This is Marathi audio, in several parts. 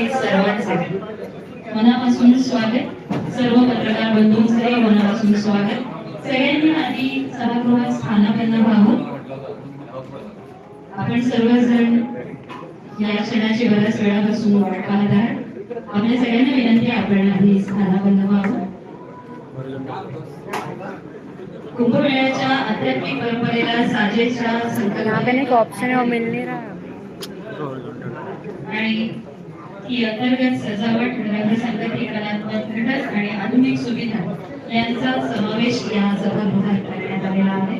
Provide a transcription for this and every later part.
सर्वांचे मनापासून स्वागत. सर्व पत्रकार बंधूंचे मनापासून स्वागत. सगळ्यांनी आधी सभागृहात स्थानापन्न व्हावं. आपण सर्वजण या क्षणाची बऱ्याच वेळापासून वाट पाहत आहात. आपल्या सगळ्यांना विनंती आहे आपण आधी स्थानापन्न व्हावं. कुंभमेळ्याच्या आध्यात्मिक परंपरेला साजेच्या संकल्पनेने ऑप्शन मिल नहीं रहा आणि ही अंतर्गत सजावट, रंगसंगती, कलात्मक घटक आणि आधुनिक सुविधा यांचा समावेश या सभागृहात करण्यात आलेला आहे.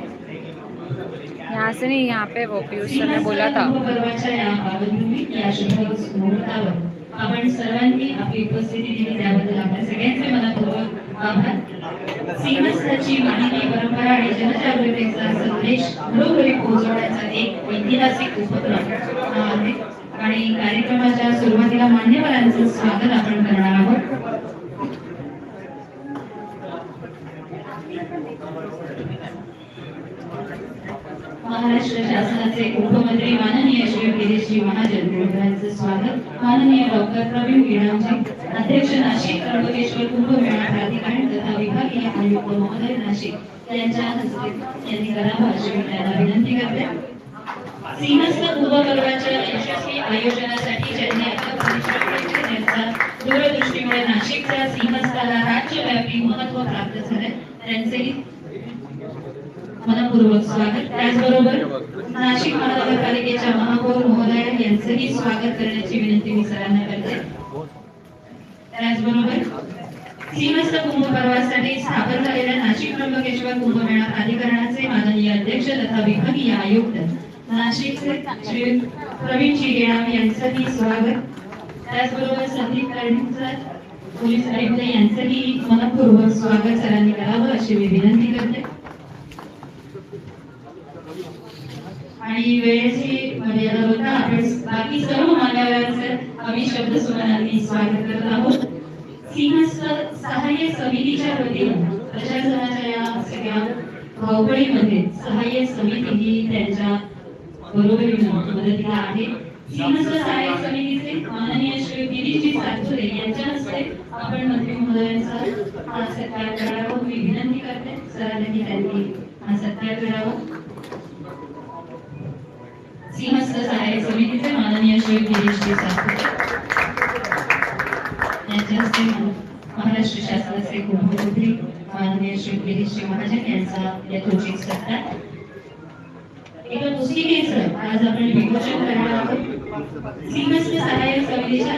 यहाँ से नहीं, यहाँ पे वो पीयूष सर ने बोला था. पर्वाच्या या पावनभूमी या शुभ मुहूर्तावर आपण सर्वांनी आपली उपस्थिती दिली त्याबद्दल आपल्या सगळ्यांचे मनपूर्वक आभार. सिंहस्थाची मानवी परंपरा आणि जनजागृतीचा संदेश घरोघरी पोहोचवण्याचा एक ऐतिहासिक उपक्रम हा आहे आणि कार्यक्रमाच्या सुरुवातीला मान्यवरांचं स्वागत आपण करणार आहोत. महाराष्ट्र शासनाचे उपमंत्री माननीय श्री गिरीशजी महाजन यांचं स्वागत. माननीय डॉक्टर प्रवीण गिडामजी, अध्यक्ष नाशिक त्र्यंबकेश्वर कुंभमेळा प्राधिकरण तथा विभागीय आयुक्त महोदय नाशिक यांच्या हस्ते यांनी करावं अशी मी त्यांना विनंती करते. सिंहस्थ कुंभपर्वाच्या यशस्वी आयोजनासाठी ज्यांनी आपलं परिश्रम केले त्यांचा दूरदृष्टीमुळे नाशिकच्या सिंहस्थाला राज्यव्यापी महत्त्व प्राप्त झाले त्यांचेही मनपूर्वक स्वागत. त्याचबरोबर नाशिक महानगरपालिकेच्या महापौर महोदया यांचंही स्वागत करण्याची विनंती मी सरांना करते. त्याचबरोबर सिंहस्थ कुंभ पर्वासाठी स्थापन झालेल्या नाशिक त्र्यंबकेश्वर कुंभमेळा प्राधिकरणाचे माननीय अध्यक्ष तथा विभागीय आयुक्त नाशिकचे श्री प्रवीणजी गेडाम यांचंही स्वागत. त्याचबरोबर संदीप कर्णिकर पोलीस आयुक्त यांचंही मनपूर्वक स्वागत सरांनी करावं अशी मी विनंती करते. आणि वेळेची मर्यादा होता आपण बाकी सर्व मान्यवरांचं आम्ही शब्द सुमनांनी स्वागत करत आहोत. सिंहस्थ सहाय्य समितीच्या वतीने प्रशासनाच्या या सगळ्या धावपळीमध्ये सहाय्य समिती ही त्यांच्या बरोबरीने मदतीला आहे. सिंहस्थ सहाय्य समितीचे माननीय श्री गिरीशजी सातपुते यांच्या हस्ते आपण मंत्री महोदयांचा हा सत्कार करावा मी विनंती करते. सरांनी त्यांनी हा सत्कार करावा. सिंहस्थ सहाय्य समितीचे माननीय श्री गिरीशजी सातपुते यांच्या हस्ते महाराष्ट्र शासनाचे उपमंत्री माननीय श्री गिरीशजी महाजन यांचा यथोचित सत्कार. एका पुस्तिकेचं आज आपण विमोचन करणार आहोत. सिंहस्थ सहाय्य समितीच्या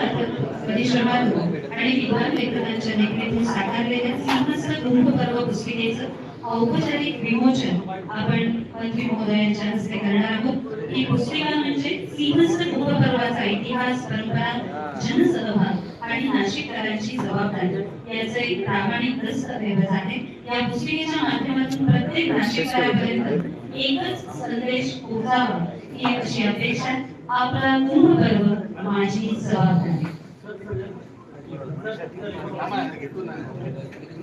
परिश्रमातून आणि विद्वान लेखकांच्या देखरेखीतून साकारलेल्या सिंहस्थ कुंभ पर्व पुस्तिकेचं औपचारिक विमोचन आपण मंत्री महोदयांच्या हस्ते करणार आहोत. ही पुस्तिका म्हणजे सिंहस्थ कुंभ पर्वाचा इतिहास, परंपरा, जनसहभाग आणि नाशिककरांची जबाबदारी याचे एक प्रामाणिक दस्तऐवज आहे. या पुस्तिकेच्या माध्यमातून प्रत्येक नाशिककरापर्यंत एकच संदेश पोहोचावा ही अशी अपेक्षा. आपला कुंभ पर्व माझी जबाबदारी.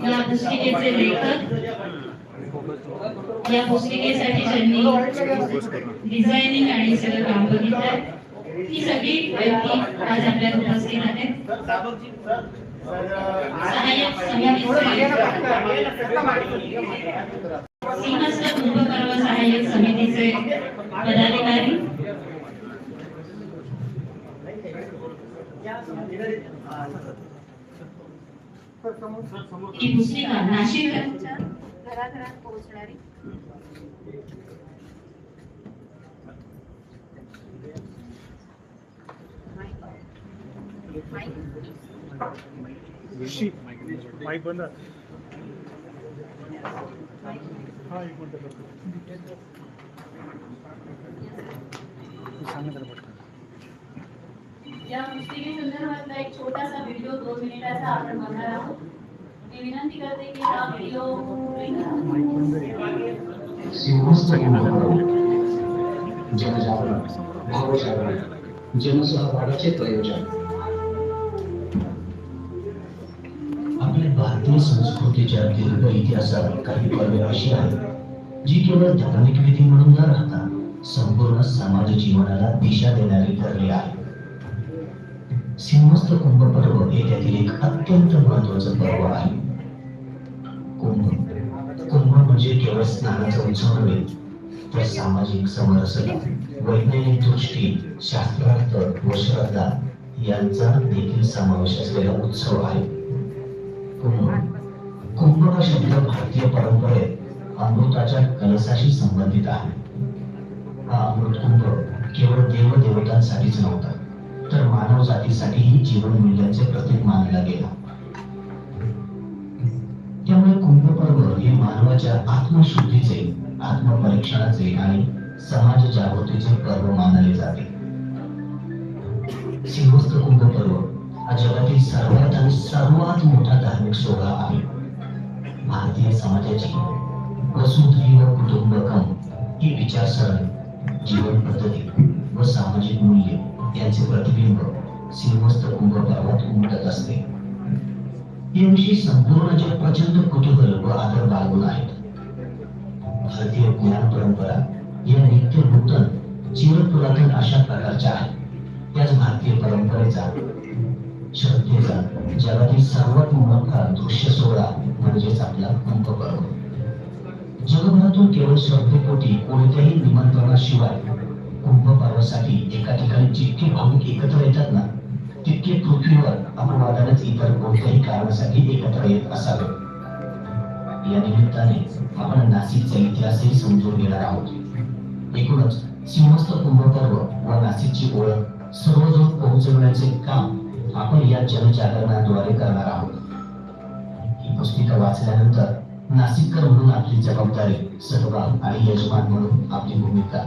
या पुस्तिकेचे लेखक, या पुस्तिकेसाठी ज्यांनी डिझायनिंग आणि सगळं काम बघितलं ही सगळी व्यक्ती आज आपल्यात उपस्थित आहेत. सहाय्यक समितीचे सिंहस्थ कुंभ पर्व सहाय्यक समितीचे पदाधिकारी, ही पुस्तिका नाशिकच्या घराघरात पोहोचणारी माइक बंद. हाँ एक मिनट या पुस्तिकेसंदर्भातला एक छोटासा व्हिडिओ 2 मिनिटाचा आपण बघणार आहोत. मी विनंती करते की हा व्हिडिओ सिंहस्थ जनजागरण, भावजागरण, जनसहभागाचे प्रयोजन. आपल्या भारतीय संस्कृतीच्या दीर्घ इतिहासात काही पर्वे अशी आहेत जी केवळ धार्मिक विधी म्हणून न राहता संपूर्ण समाज जीवनाला दिशा देणारी ठरली आहेत. सिंहस्थ कुंभ पर्व हे त्यातील एक अत्यंत महत्वाचं पर्व आहे. कुंभ म्हणजे केवळ स्नानाचा उत्सव नव्हे, तर सामाजिक समरसता, वैज्ञानिक दृष्टी, शास्त्रार्थ व श्रद्धा यांचा देखील समावेश असलेला उत्सव आहे. कुंभ हा शब्द भारतीय परंपरेत अमृताच्या कलशाशी संबंधित आहे. हा अमृत कुंभ केवळ देवदेवतांसाठीच नव्हता, तर मानव जातीसाठीही जीवन मूल्यांचे प्रतीक मानला गेला. त्यामुळे कुंभ पर्व हे मानवाच्या आत्मशुद्धीचे, आत्मपरीक्षणाचे आणि समाज जागृतीचे पर्व मानले जाते. सिंहस्थ कुंभ पर्व हा जगातील सर्वात आणि सर्वात मोठा धार्मिक सोहळा आहे. भारतीय समाजाची वसुधैव कुटुंबकम ही विचारसरणी, जीवन पद्धती व सामाजिक मूल्य यांचे प्रतिबिंब सिंहस्थ कुंभ पर्वात उमटत असते. याविषयी संपूर्ण जग प्रचंड कुतूहल व आदर बाळगून आहेत. भारतीय ज्ञान परंपरा या नित्य नूतन चिरपुरातन अशा प्रकारच्या आहेत. त्याच भारतीय परंपरेचा, श्रद्धेचा जगातील सर्वात मोठा दृश्य सोहळा म्हणजेच आपला कुंभ पर्व. जगभरातून केवळ श्रद्धेपोटी कोणत्याही निमंत्रणाशिवाय कुंभ पर्वासाठी एका ठिकाणी जितके भाविक एकत्र येतात ना, तितके पृथ्वीवर अपवादानेच इतर कोणत्याही कारणासाठी एकत्र येत असावे. या निमित्ताने आपण नाशिकचा इतिहासही समजून घेणार आहोत. एकूणच सिंहस्थ कुंभ पर्व व नाशिकची ओळख सर्वजण पोहोचवण्याचे काम आपण या जनजागरणाद्वारे करणार आहोत. ही पुस्तिका वाचल्यानंतर नाशिककर म्हणून आपली जबाबदारी, सहभाग आणि यजमान म्हणून आपली भूमिका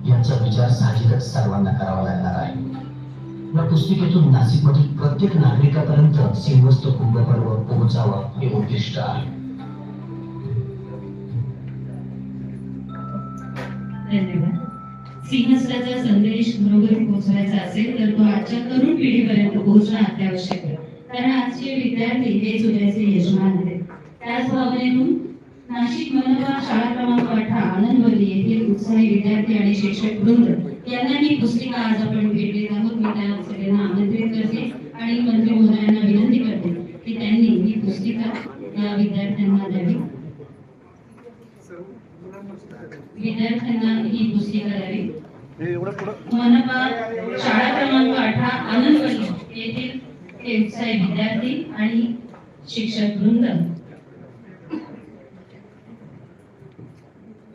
यांचा विचार साहजिकच सर्वांना करावा लागणार आहे. या पुस्तिकेतून नाशिकमधील प्रत्येक नागरिकापर्यंत सिंहस्थ कुंभ पर्व पोहोचावा हे उद्दिष्ट आहे. धन्यवाद. सिंहस्थाचा संदेश घरोघरी पोहोचवायचा असेल तर तो आजच्या तरुण पिढीपर्यंत पोहोचणं अत्यावश्यक आहे. कारण आजचे विद्यार्थी हेच उद्याचे यजमान आहेत. त्याच भावनेतून नाशिक मनपा शाळा क्रमांक 18 आनंदवली येथील उत्साही विद्यार्थी आणि शिक्षक वृंद यांना ही पुस्तिका आज आपण भेट देत आहोत. मी त्या सगळ्यांना आमंत्रित करते आणि मंत्री महोदयांना विनंती करते की त्यांनी ही पुस्तिका या विद्यार्थ्यांना द्यावी. विद्यार्थ्यांना ही पुस्तिका द्यावी. मनपा शाळा क्रमांक 18 आनंदवली येथील हे उत्साही विद्यार्थी आणि शिक्षक वृंद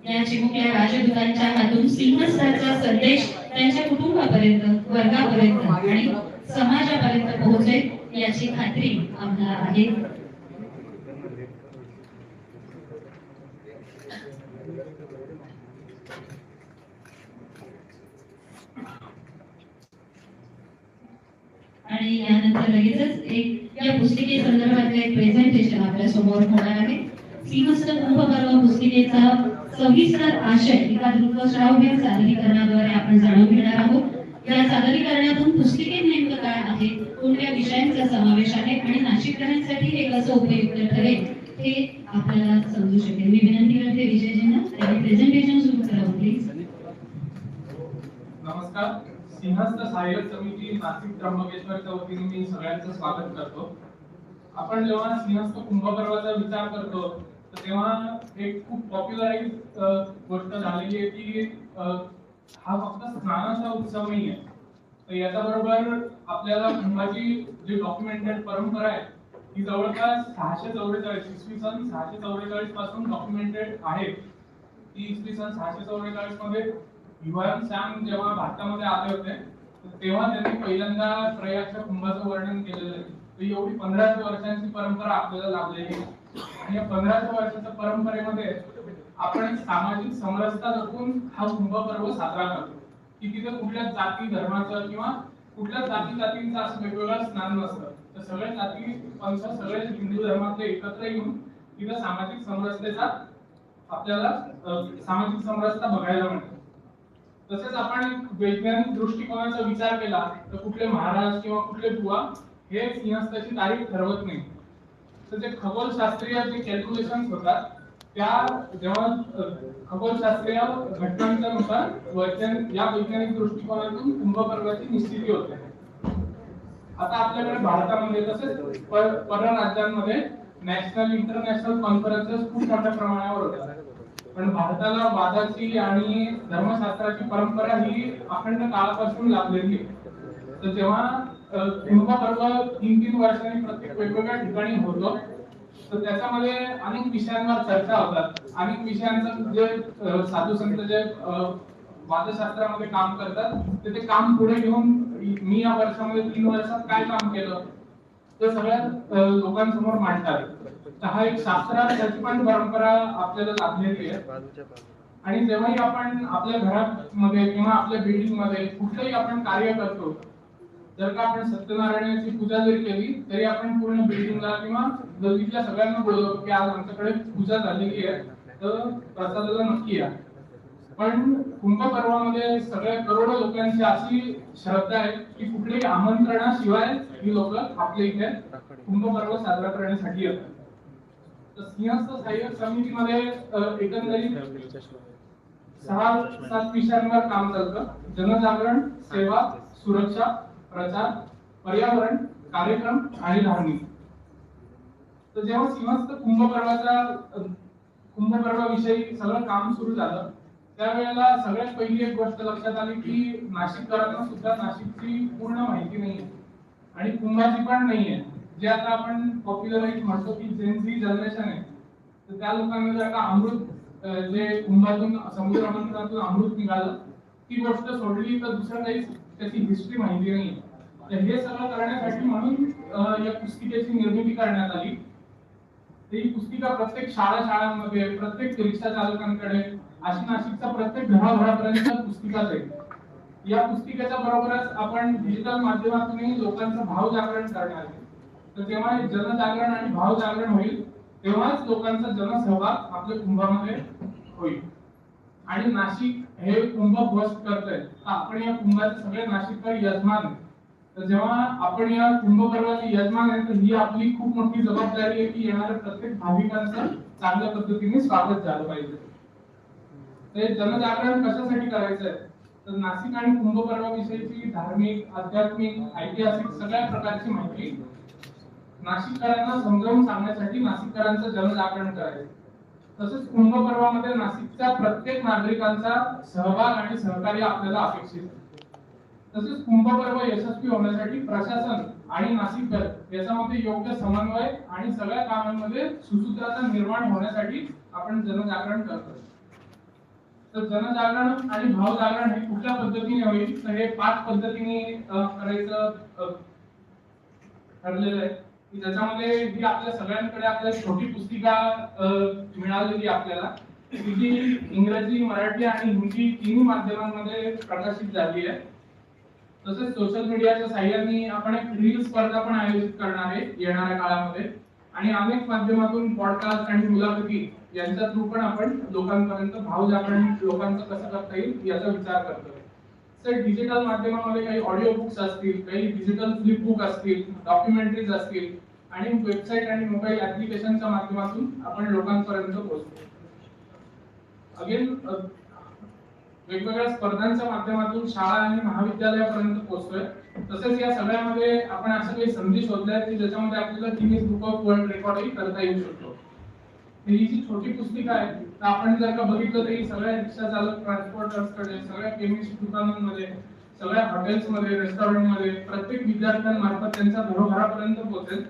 या चिमुकल्या राजदूतांच्या हातून सिंहस्थाचा संदेश त्यांच्या कुटुंबापर्यंत, वर्गापर्यंत आणि समाजापर्यंत पोहोचेल याची खात्री आम्हाला आहे. आणि यानंतर लगेचच एक या पुस्तिके संदर्भातलं एक प्रेझेंटेशन आपल्या समोर होणार आहे. सिंहस्थ कुंभ पर्व पुस्तिकेचा सविस्तर आशय एका दृकश्राव्य सादरीकरणाद्वारे आपण जाणून घेणार आहोत. या सादरीकरणातून पुस्तिकेत नेमकं काय आहे, कोणत्या विषयांचा समावेश आहे आणि नाशिककरांसाठी हे कसं उपयुक्त ठरेल हे आपल्याला समजू शकेल. मी विनंती करते विजयजींना त्यांनी प्रेझेंटेशन सुरू करावं प्लीज. नमस्कार. सिंहस्थ सहाय्यक समिती नाशिक त्र्यंबकेश्वरच्या वतीने मी सगळ्यांचं स्वागत करतो. आपण जेव्हा सिंहस्थ कुंभ पर्वाचा विचार करतो तेव्हा एक खूप पॉप्युलराइज गोष्ट झालेली आहे की हा फक्त स्नानाचा उत्सव नाहीये. तर याच्याबरोबर आपल्याला कुंभाची जी डॉक्युमेंटेड परंपरा आहे ही जवळपास 644 इसवी सन 644 पासून डॉक्युमेंटेड आहे. ती इसवी सन 644 मध्ये युवान सॅम जेव्हा भारतामध्ये आले होते तेव्हा त्यांनी पहिल्यांदा प्रयागच्या कुंभाचं वर्णन केलेलं आहे. तर एवढी 1500 वर्षांची परंपरा आपल्याला लाभलेली आहे. आणि या 1500 वर्षाच्या परंपरेमध्ये आपण सामाजिक समरसता जपून हा कुंभ पर्व साजरा करतो. की तिथे कुठल्या जाती धर्माचं किंवा कुठल्या जातीचं असं वेगवेगळं स्नान नसतं. तर सगळ्या जाती पंथ सगळे हिंदू धर्मातले एकत्र येऊन तिथे सामाजिक समरसतेचा आपल्याला सामाजिक समरसता बघायला मिळते. तसेच आपण वैज्ञानिक दृष्टिकोनाचा विचार केला तर कुठले महाराज किंवा कुठले बुवा हे सिंहस्थाची तारीख ठरवत नाही. तर जे खगोलशास्त्रीय जे कॅल्क्युलेशन्स होतात त्या जेव्हा खगोलशास्त्रीय घटनांच्यानुसार या वैज्ञानिक दृष्टिकोनातून कुंभ पर्वाची निश्चिती होते. आता आपल्याकडे भारतामध्ये तसेच परराज्यांमध्ये नॅशनल इंटरनॅशनल कॉन्फरन्सेस खूप मोठ्या प्रमाणावर होतात. पण भारताला वादाची आणि धर्मशास्त्राची परंपरा ही अखंड काळापासून लाभलेली आहे. तर जेव्हा कुंभ पर्व 3-3 वर्षांनी प्रत्येक वेगवेगळ्या ठिकाणी होतो, तर त्याच्यामध्ये अनेक विषयांवर चर्चा होतात. अनेक विषयांचं जे साधू संत जे वादशास्त्रामध्ये काम करतात ते काम पुढे घेऊन मी या वर्षामध्ये 3 वर्षात काय काम केलं ते सगळ्या लोकांसमोर मांडतात. तर हा एक शास्त्रात त्याची पण परंपरा आपल्याला लाभलेली आहे. आणि जेव्हाही आपण आपल्या घरामध्ये किंवा आपल्या बिल्डिंग मध्ये कुठलंही आपण कार्य करतो, जर का आपण सत्यनारायणाची पूजा जरी केली तरी आपण पूर्ण बिल्डिंगला किंवा गल्लीतल्या सगळ्यांना बोलवतो की आज आमच्याकडे पूजा झालेली आहे, तर प्रसादाला नक्की या. पण कुंभ पर्वामध्ये सगळ्या करोडो लोकांची अशी श्रद्धा आहे की कुठल्याही आमंत्रणाशिवाय ही लोक आपल्या इथे कुंभ पर्व साजरा करण्यासाठी येतात. तर सिंहस्थ सहाय्यक समितीमध्ये एकंदरीत 6-7 विषयांवर काम चालतं. जनजागरण, सेवा, सुरक्षा, प्रचार, पर्यावरण, कार्यक्रम आणि धार्मिक. तर जेव्हा सिंहस्थ कुंभ पर्वाविषयी सगळं काम सुरू झालं, त्यावेळेला सगळ्यात पहिली एक गोष्ट लक्षात आली की नाशिककरांना सुद्धा नाशिकची पूर्ण माहिती नाहीये आणि कुंभाची पण नाहीये. जे आता आपण पॉप्युलराईज म्हणतो की जेनझी जनरेशन आहे, तर त्या लोकांना जर का अमृत जे कुंभातून समुद्र मंथनातून अमृत निघालं ती गोष्ट सोडली तर दुसरं काही त्याची हिस्ट्री माहिती नाही. तर हे सगळं करण्यासाठी म्हणून या पुस्तिकेची निर्मिती करण्यात आली. ही पुस्तिका प्रत्येक शाळांमध्ये, प्रत्येक रिक्षा चालकांकडे, अशी नाशिकच्या प्रत्येक घराघरापर्यंत पुस्तिका जाईल. या पुस्तिकेच्या बरोबरच आपण डिजिटल माध्यमातूनही लोकांचं भाव जागरण करणार आहे. तर जेव्हा जनजागरण आणि भाव जागरण होईल तेव्हाच लोकांचा जनसहभाग आपल्या कुंभामध्ये होईल. आणि नाशिक हे कुंभ होस्ट करतोय, तर आपण या कुंभाचे सगळे नाशिककर यजमान. तर जेव्हा आपण या कुंभ पर्वाचे यजमान आहे, तर ही आपली खूप मोठी जबाबदारी आहे की येणाऱ्या प्रत्येक भाविकांचं चांगल्या पद्धतीने स्वागत झालं पाहिजे. ते जनजागरण कशासाठी करायचं आहे, तर नाशिक आणि कुंभ पर्वाविषयीची धार्मिक, आध्यात्मिक, ऐतिहासिक सगळ्या प्रकारची माहिती नाशिककरांना समजावून सांगण्यासाठी नाशिककरांचं जनजागरण करायचं. तसेच कुंभ पर्वामध्ये नाशिकच्या प्रत्येक नागरिकांचा सहभाग आणि सहकार्य आपल्याला अपेक्षित आहे. तसेच कुंभ पर्व यशस्वी होण्यासाठी प्रशासन आणि नाशिककर याच्यामध्ये योग्य समन्वय आणि सगळ्या कामांमध्ये सुसूत्रता निर्माण होण्यासाठी आपण जनजागरण करतो. तर जनजागरण आणि भाव जागरण हे कुठल्या पद्धतीने होईल, तर हे 5 पद्धतीने करायचं ठरलेलं आहे. की त्याच्यामध्ये ही आपल्या सगळ्यांकडे आपल्याला छोटी पुस्तिका मिळालेली आपल्याला, जी इंग्रजी, मराठी आणि हिंदी तिन्ही माध्यमांमध्ये प्रकाशित झाली आहे. तसेच सोशल मीडियाच्या साहाय्याने आपण एक रील स्पर्धा पण आयोजित करणार आहे येणाऱ्या काळामध्ये. आणि अनेक माध्यमातून पॉडकास्ट आणि मुलाखती यांच्या थ्रू पण आपण लोकांपर्यंत भाव जागरण लोकांचं कसं करता येईल याचा विचार करतोय. तर डिजिटल माध्यमामध्ये काही ऑडिओ बुक्स असतील, काही डिजिटल फ्लिप बुक असतील, डॉक्युमेंटरीज असतील आणि वेबसाईट आणि मोबाईल ऍप्लिकेशनच्या माध्यमातून आपण लोकांपर्यंत पोहोचतो. अगेन वेगवेगळ्या स्पर्धांच्या माध्यमातून शाळा आणि महाविद्यालयापर्यंत पोहोचतोय. तसेच या सगळ्यामध्ये आपण अशा काही संधी शोधल्या की ज्याच्यामध्ये आपल्याला गिनीज बुक ऑफ वर्ल्ड रेकॉर्डही करता येऊ शकतो. ही जी छोटी पुस्तिका आहे, तर आपण जर का बघितलं तर ही सगळ्या रिक्षा चालक, ट्रान्सपोर्टर्सकडे, सगळ्या केमिस्ट दुकानांमध्ये, सगळ्या हॉटेल्समध्ये, रेस्टॉरंटमध्ये प्रत्येक विद्यार्थ्यांमार्फत त्यांच्या घरोघरापर्यंत पोहोचेल.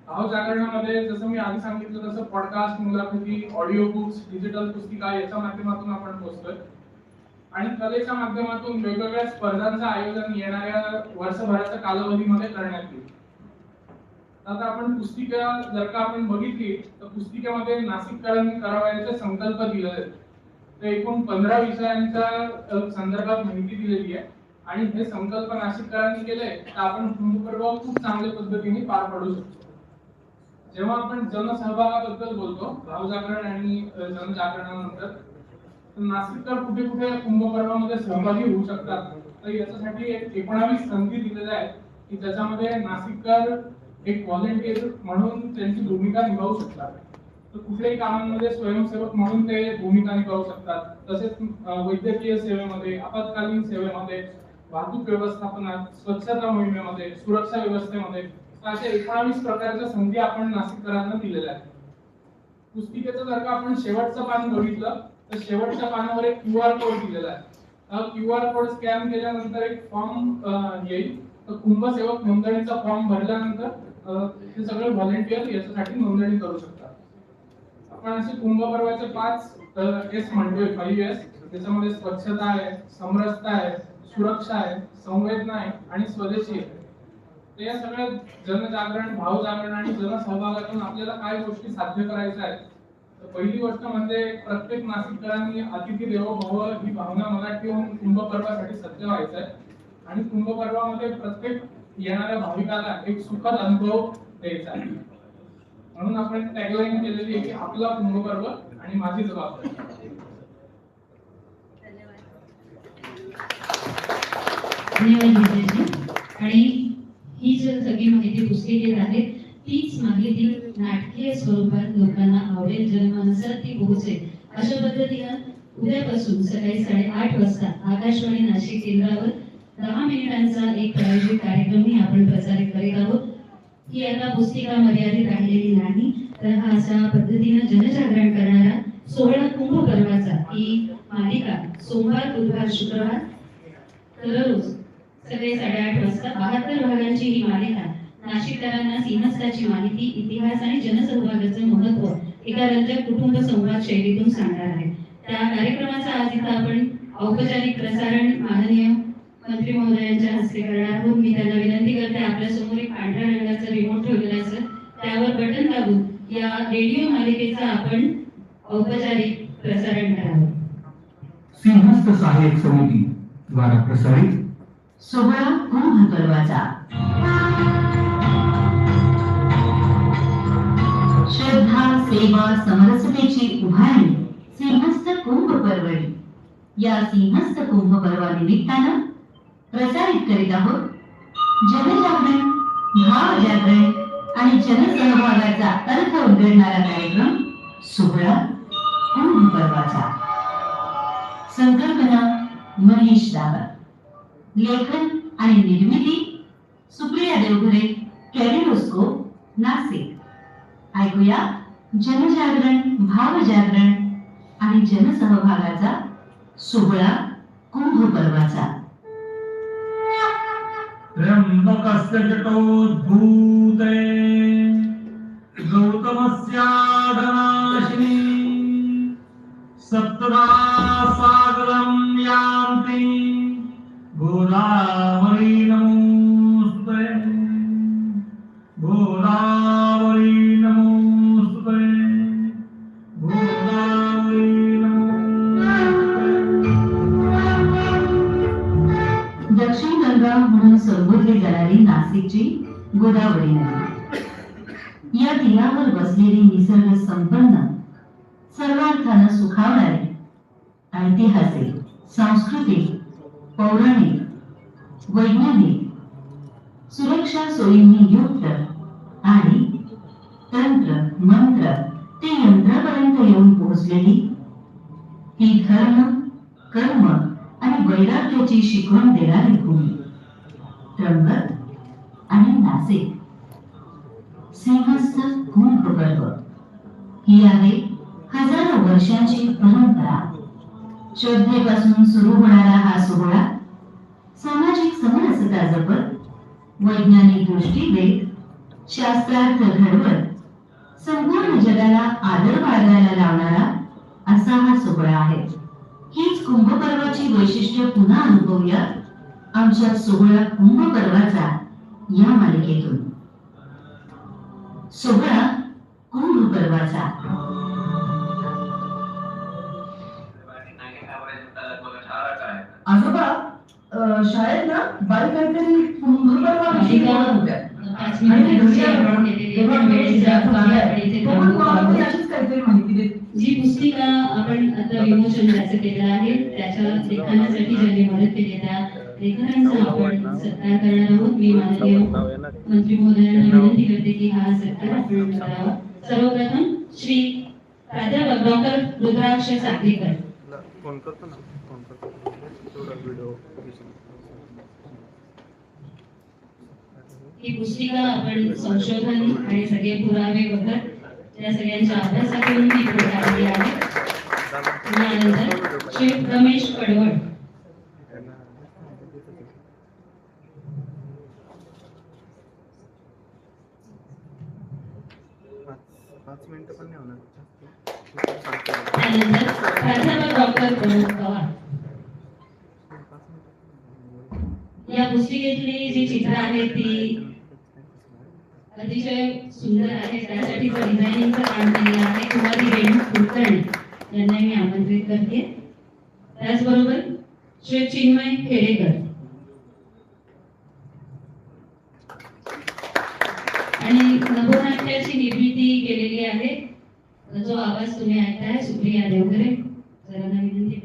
भाव जागरणामध्ये जसं मी आधी सांगितलं तसं पॉडकास्ट, मुलाखती, ऑडिओ बुक्स, डिजिटल पुस्तिका याच्या माध्यमातून आपण पोहोचतोय. आणि कलेच्या माध्यमातून वेगवेगळ्या स्पर्धांचं आयोजन येणाऱ्या वर्षभराच्या कालावधीमध्ये करण्यात येईल. आता आपण पुस्तिका जर का आपण बघितली तर पुस्तिकेमध्ये नाशिककरांनी करावयाचे संकल्प दिले आहेत. ते एकूण 15 विषयांच्या संदर्भात माहिती दिलेली आहे. आणि हे संकल्प नाशिककरांनी केले तर आपण कुंभ पर्व खूप चांगल्या पद्धतीने पार पाडू शकतो. जेव्हा आपण जनसहभागाबद्दल बोलतो, भाव जागरण आणि जनजागरणानंतर, नाशिककर कुठे कुठे कुंभ पर्वामध्ये सहभागी होऊ शकतात, तर याच्यासाठी एक 19 संधी दिलेल्या आहेत की त्याच्यामध्ये नाशिककर एक व्हॉलंटियर म्हणून त्यांची भूमिका निभावू शकतात. तर कुठल्याही कामांमध्ये स्वयंसेवक म्हणून ते भूमिका निभावू शकतात. तसेच वैद्यकीय सेवेमध्ये, आपत्कालीन सेवेमध्ये, वाहतूक व्यवस्थापनात, स्वच्छता मोहिमेमध्ये, सुरक्षा व्यवस्थेमध्ये अशा 19 प्रकारच्या संधी आपण नाशिककरांना दिलेल्या आहेत. पुस्तिकेचं जर का आपण शेवटचं पान बघितलं तर शेवटच्या पानावर एक QR कोड दिलेला आहे. QR कोड स्कॅन केल्यानंतर एक फॉर्म येईल. तर कुंभसेवक नोंदणीचा फॉर्म भरल्यानंतर हे सगळे व्हॉलंटियर याच्यासाठी नोंदणी करू शकतात. आपण असे कुंभ पर्वाचे 5 S म्हणतोय, 5S. त्याच्यामध्ये स्वच्छता आहे, समरसता आहे, सुरक्षा आहे, संवेदना आहे आणि स्वदेशी आहे. ते या सगळ्या जनजागरण, भावजागरण आणि जनसहभागातून आपल्याला काय गोष्टी साध्य करायच्या आहेत. तर पहिली गोष्ट म्हणजे प्रत्येक नाशिककरांनी अतिथी देवो भव ही भावना मनात ठेवून कुंभ पर्वासाठी सज्ज व्हायचं आहे आणि कुंभ पर्वामध्ये प्रत्येक येणाऱ्या भाविकाला एक सुखद अनुभव द्यायचा आहे. म्हणून आपण टॅगलाईन केलेली आहे की आपला कुंभ पर्व आणि माझी जबाबदारी. धन्यवाद विजयजी. आणि ही जी सगळी माहिती पुस्तिकेत आहे तीच माहिती नाटकीय स्वरूपात लोकांना आवडेल, जनमानसात ती पोहोचेल अशा पद्धतीनं उद्यापासून सकाळी 8:30 वाजता आकाशवाणी नाशिक केंद्रावर 10 मिनिटांचा एक प्रायोजित कार्यक्रमही आपण प्रसारित करीत आहोत. ही आता पुस्तिका मर्यादित राहिलेली नाही, तर हा अशा पद्धतीनं जनजागरण करणारा 16 कुंभ पर्वाचा ही मालिका सोमवार, बुधवार, शुक्रवार दररोज सकाळी 8:30 वाजता 72 भागांची ही मालिका नाशिककरांना सिंहस्थाची माहिती, इतिहास आणि जनसहभागाचं महत्त्व एका रंजक कुटुंब संवाद शैलीतून सांगणार आहे. त्या कार्यक्रमाचा आज इथं आपण औपचारिक प्रसारण माननीय मंत्री महोदयांच्या हस्ते करणार आहोत. मी त्यांना विनंती करते, आपल्या समोर एक पांढऱ्या रंगाचा रिमोट ठेवलेला असेल, त्यावर बटन दाबून या रेडिओ मालिकेचा आपण औपचारिक प्रसारण करावं. सिंहस्थ सहाय्यक समिती द्वारा प्रसारित 16 कुंभ पर्वाचा श्रद्धा, सेवा, समरसतेची उभारणी सिंहस्थ कुंभ पर्वणी या सिंहस्थ कुंभ पर्वानिमित्तानं प्रसारित करीत आहोत जनजागरण, भावजागरण आणि जनसहभागाचा अर्थ उलगडणारा कार्यक्रम 16 कुंभ पर्वाचा. संकल्पना मनीष दाबर, लेखन आणि निर्मिती सुप्रिया देवघरे, कॅलिडोस्कोप, नाशिक. ऐकूया जनजागरण, भावजागरण आणि जनसहभागाचा 16 कुंभ पर्वाचा. त्र्यंबकस्य जटोद्भूते गौतमस्याधनाशिनी सप्तदा सागरं यान्ति गोदावरी नमोस्तुते, गोदावरी नमोस्तुते, गोदावरी नमोस्तुते. दक्षिण गंगा म्हणून संबोधली जाणारी नाशिकची गोदावरी नदी, या तीरावर बसलेली निसर्ग संपन्न, सर्वार्थानं सुखावणारी, ऐतिहासिक, सांस्कृतिक, पौराणिक, वैज्ञानिक, सुरक्षा सोयींनी युक्त आणि तंत्र मंत्र ते यंत्रापर्यंत येऊन पोहोचलेली ही धर्म, कर्म आणि वैराग्याची शिकवण देणारी भूमी त्र्यंबक आणि नाशिक. सिंहस्थ कुंभ पर्व ही आहे हजारो वर्षांची परंपरा. श्रद्धेपासून सुरू होणारा हा सोहळा सामाजिक समरसता जपत, वैज्ञानिक दृष्टी देत, शास्त्रार्थ घडवत, संपूर्ण जगाला आदर बाळगायला लावणारा असा हा सोहळा आहे. हीच कुंभ पर्वाची वैशिष्ट्य पुन्हा अनुभवूया आमच्या 16 कुंभ पर्वाचा या मालिकेतून. 16 कुंभ पर्वाचा. आजोबा शाळेत ना बाई काहीतरी कुंभ पर्वाविषयी बोलत होत्या. आणि घरी आलो तेव्हा वेळ जात होता. तो पण कोणाला याचीच काहीतरी माहिती देत. जी पुस्तिका आपण आता विमोचन ज्याचं केलेलं आहे त्याच्या लेखनासाठी ज्यांनी मदत केली त्या लेखकांचा आपण सत्कार करणार आहोत. मी माननीय मंत्री महोदयांना विनंती करते की हा सत्कार आपण करावा. सर्वप्रथम श्री प्राध्यापक डॉक्टर रुद्राक्ष साखळीकर. फोन करतो ना, फोन करतो. व्हिडिओ ही पुस्तिका आपण संशोधन आणि सगळे पुरावे बघत त्या सगळ्यांच्या अभ्यासातून ही काढली आहे. यानंतर श्री रमेश कडवळ. त्यानंतर प्राध्यापक डॉक्टर प्रमोद पवार. या पुस्तिकेतली जी चित्र आहेत ती अतिशय सुंदर आहे. त्यासाठी डिझायनिंगचं काम केलेलं आहे कुमारी रेणू कुलकर्णी यांना मी आमंत्रित करते. त्याचबरोबर श्री चिन्मय खेडेकर आणि नभोनाट्याची निर्मिती केलेली आहे. जो आवाज तुम्ही ऐकताय सुप्रिया देवघरे. जरा विनंती करते.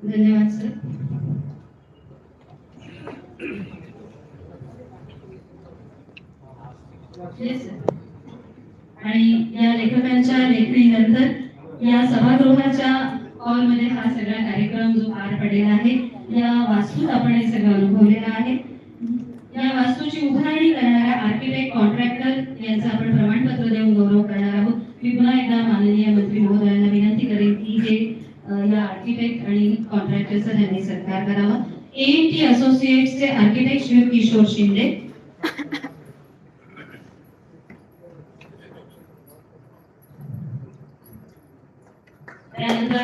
धन्यवाद सर. आणि या लेखकांच्या लेखणीनंतर या सभागृहाच्या हॉलमध्ये हा सगळा कार्यक्रम जो पार पडलेला आहे या वास्तूत आपण हे सगळं अनुभवलेलं आहे. या वास्तूची उभारणी करणाऱ्या आर्किटेक्ट कॉन्ट्रॅक्टर यांचं आपण प्रमाणपत्र देऊन गौरव करणार आहोत. मी पुन्हा एकदा माननीय मंत्री महोदयांना विनंती करेन की हे या आर्किटेक्ट आणि कॉन्ट्रॅक्टरचा त्यांनी सत्कार करावा. ANT असोसिएट्सचे आर्किटेक्ट श्री किशोर शिंदे. त्यानंतर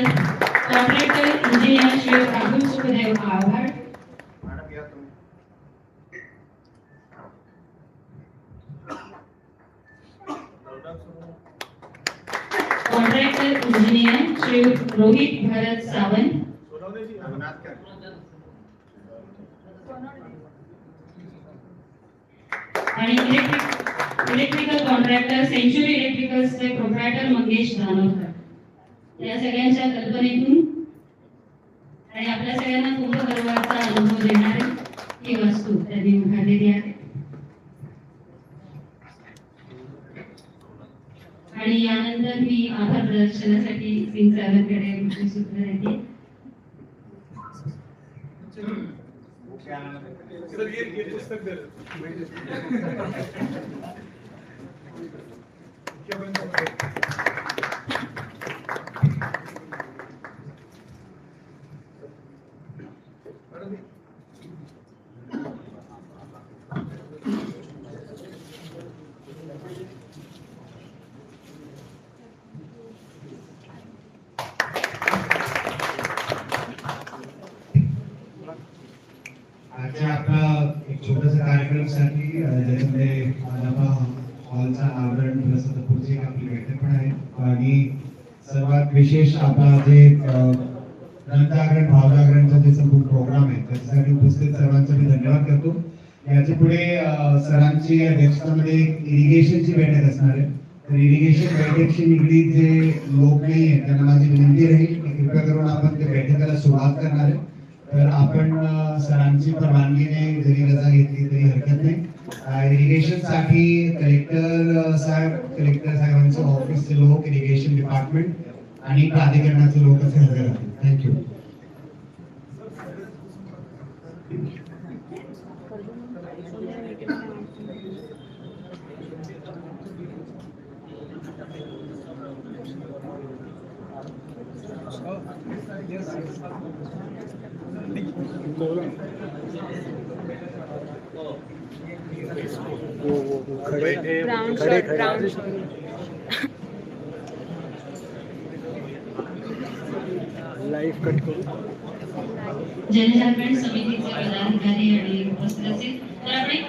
contractor engineer Shri Rahul Sukhdev Awhad. Contractor engineer Shri Rohit Bharat Sawant. आणि इलेक्ट्रिकल कॉन्ट्रॅक्टर सेंच्युरी इलेक्ट्रिकल्सचे प्रोप्रायटर मंगेश धानोरकर. या सगळ्यांच्या कल्पनेतून आणि आपल्या सगळ्यांना कुंभपर्वाचा अनुभव देणारी ही वास्तू त्यांनी उभारलेली आहे. आणि यानंतर मी आभार प्रदर्शनासाठी सिंग साहेबांकडे सूत्र देते. आजच्या आपला एक छोटासा कार्यक्रमासाठी ज्याच्यामध्ये आज आपला हॉलचा आवरण प्लस पुढची एक आपली बैठक पण आहे. आणि सर्वात विशेष आपला जे ग्रंथाग्रण भावजागरणचा जे संपूर्ण प्रोग्राम आहे त्याच्यासाठी उपस्थित सर्वांचा मी धन्यवाद करतो. याच्या पुढे सरांची अध्यक्षतेमध्ये इरिगेशनची बैठक असणार आहे. तर इरिगेशन बैठकशी निगडीत जे लोक नाही आहेत त्यांना माझी विनंती राहील की कृपया करून आपण त्या बैठकाला सुरुवात करणार आहे. तर आपण सरांची परवानगीने जरी रजा घेतली तरी हरकत नाही. इरिगेशन साठी कलेक्टर साहेबांचे ऑफिसचे लोक, इरिगेशन डिपार्टमेंट आणि प्राधिकरणाचे लोक असे हजर राहतील. Thank you. Brown shirt brown live cut करू. जनजागरण समितीचे पदाधिकारी आणि उपस्थित असतील तर आपण एक